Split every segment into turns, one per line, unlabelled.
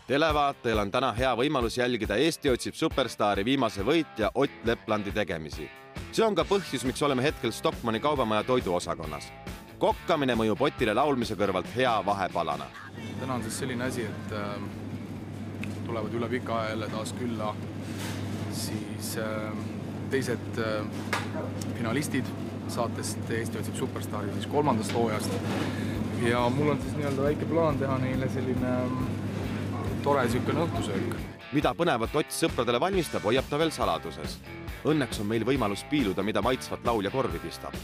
Televaatajal on täna hea võimalus jälgida Eesti otsib superstaari viimase võitja Ott Leplandi tegemisi. See on ka põhjus, miks oleme hetkel Stockmanni kaubamaja toiduosakonnas. Kokkamine mõjub Otile laulmise kõrvalt hea vahepalana.
Täna on siis selline asi, et tulevad üle pika aja jälle taas külla siis teised finalistid saatest Eesti otsib superstaari siis 3. hooajast. Ja mul on siis nii-öelda väike plaan teha neile selline tore sükene õhtusöök.
Mida põnevat Ott sõpradele valmistab, hoiab ta veel saladuses. Õnneks on meil võimalus piiluda, mida maitsvat laulja korvi pistab.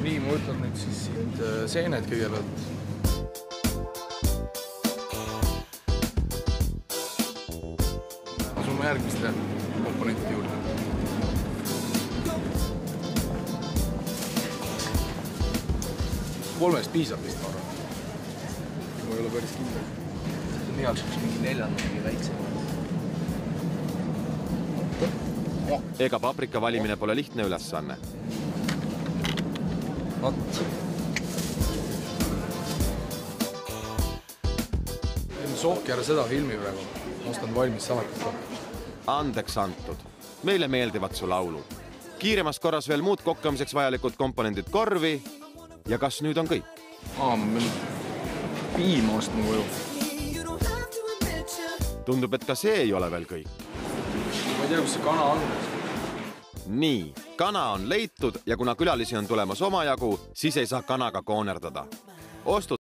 Nii, ma ütlen nüüd siis siit seened kõigepealt. Asume järgmiste komponentide juurde. Kolmest piisab vist, ma arvan. Ma ei ole päris kindel.
Igaks mingi 4 mingi väiksem.
Ega paprika valimine pole lihtne ülesanne.
Vat.
Sohki ära seda filmi praegu. Ostan valmis salatit.
Andeks antud. Meile meeldivad su laulud. Kiiremas korras veel muud kokkamiseks vajalikud komponendid korvi. Ja kas nüüd on kõik?
Piima ostma koju.
Tundub, et ka see ei ole veel kõik.
Ma ei tea, kus see kana on.
Nii, kana on leitud ja kuna külalisi on tulemas omajagu, siis ei saa kanaga koonerdada.